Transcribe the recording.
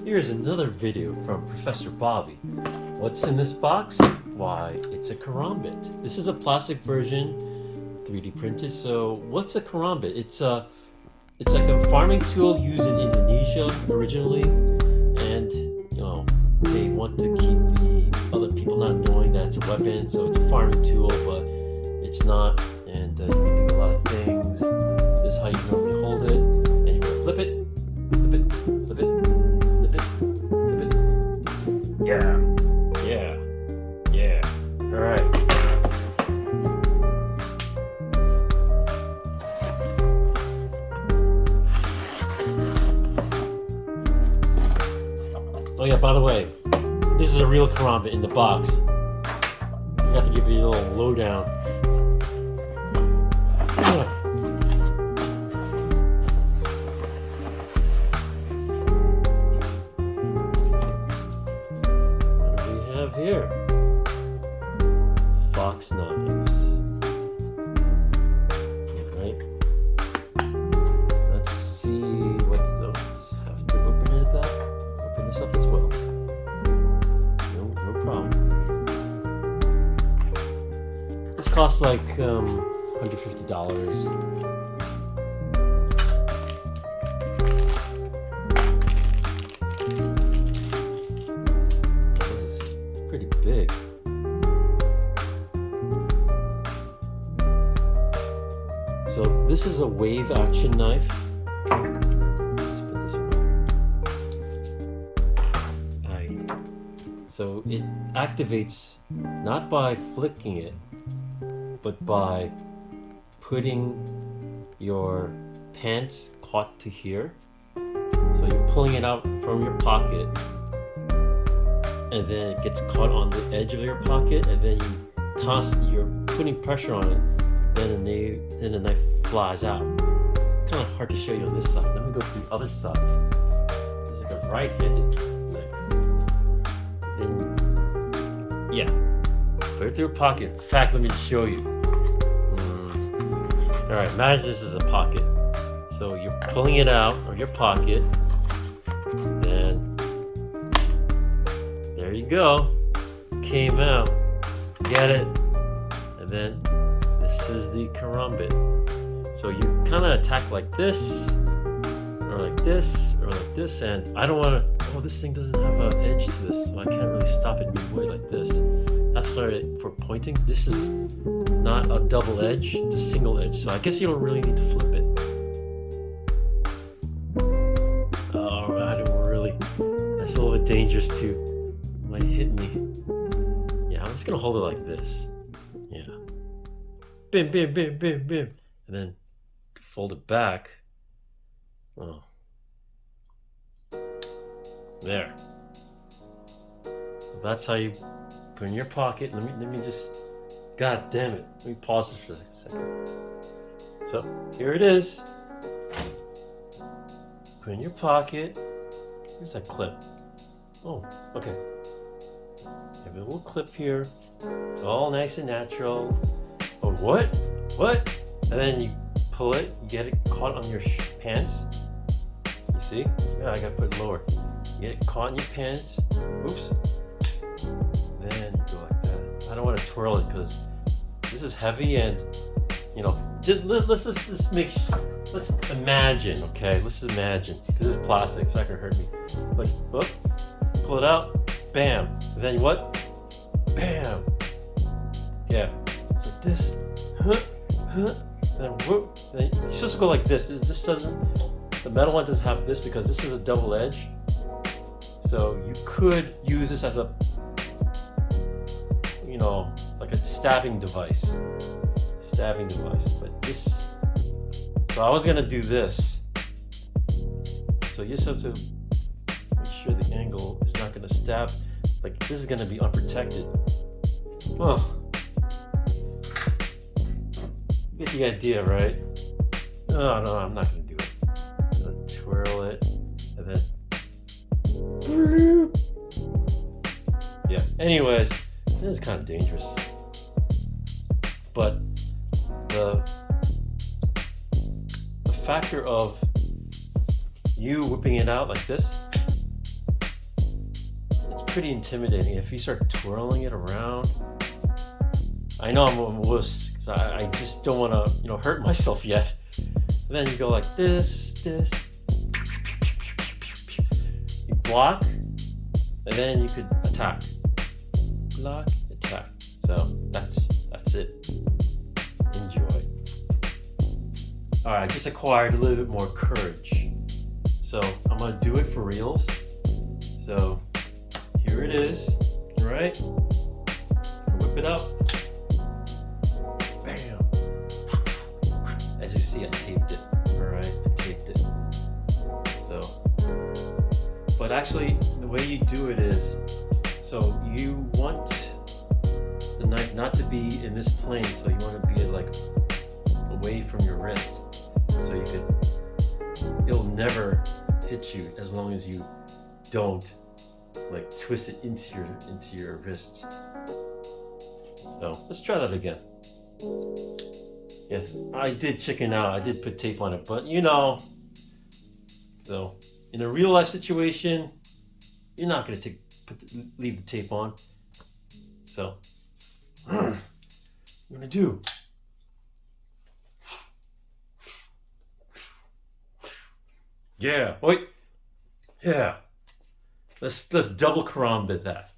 Here's another video from Professor Bobby. What's in this box? Why, it's a Karambit. This is a plastic version, 3D printed. So what's a Karambit? It's like a farming tool used in Indonesia originally, and they want to keep the other people not knowing that it's a weapon. So it's a farming tool, but it's not, and you can do a lot of things. This is how you normally hold it, and you're gonna flip it, flip it, flip it. Yeah. All right. Oh yeah, by the way, this is a real Karambit in the box. I got to give you a little lowdown. Here, fox knives. Right. Let's see what those have to open it up. Open this up as well. No problem. This costs like $150. Pretty big. So this is a wave action knife. Let's put this away. So it activates not by flicking it, but by putting your pants caught to here. So you're pulling it out from your pocket, and then it gets caught on the edge of your pocket, and then you're putting pressure on it, then the knife flies out. Kind of hard to show you on this side. Let me go to the other side. It's like a right-handed knife. Then, yeah, put it through a pocket. In fact, let me show you. All right, imagine this is a pocket. So you're pulling it out of your pocket, then there you go, came out, get it, and then this is the Karambit. So you kind of attack like this, or like this, or like this, and I don't want to, this thing doesn't have an edge to this, so I can't really stop it midway like this. That's why for pointing, this is not a double edge, it's a single edge, so I guess you don't really need to flip it. Oh, I don't really, that's a little bit dangerous too. Might hit me. Yeah, I'm just gonna hold it like this. Yeah. Bim, bim, bim, bim, bim. And then fold it back. Oh. There. That's how you put in your pocket. Let me just, God damn it. Let me pause this for a second. So here it is. Put in your pocket. Here's that clip. Oh, okay. Have a little clip here, all nice and natural. Oh, what? And then you pull it, you get it caught on your pants. You see? Yeah, I gotta put it lower. You get it caught in your pants. Oops. Then you go like that. I don't want to twirl it because this is heavy, and let's imagine, okay? Let's imagine. This is plastic, it's not gonna hurt me. Like, whoop, pull it out. Bam. And then what? Bam. Yeah. It's like this. Then whoop. Then you're supposed to go like this. This doesn't. The metal one doesn't have this because this is a double edge. So you could use this as a, like a stabbing device. But this. So I was gonna do this. So you just have to make sure the angle is not going to stab. Like, this is going to be unprotected. Oh. You get the idea, right? No, I'm not going to do it. I'm going to twirl it, and then... Yeah, anyways, this is kind of dangerous. But the factor of you whipping it out like this, pretty intimidating. If you start twirling it around, I know I'm a wuss because I just don't want to, hurt myself yet. And then you go like this. You block, and then you could attack. Block, attack. So that's it. Enjoy. All right, I just acquired a little bit more courage. So I'm gonna do it for reals. So here it is. All right, whip it up. Bam. As you see, I taped it. All right, I taped it. So, but actually, the way you do it is, so you want the knife not to be in this plane. So you want to be like away from your wrist. So you could, it'll never hit you as long as you don't like twist it into your wrist. So let's try that again. Yes, I did chicken out. I did put tape on it, but so in a real life situation, you're not gonna leave the tape on. So what I'm gonna do. Yeah. Wait. Yeah. Let's double karambit that.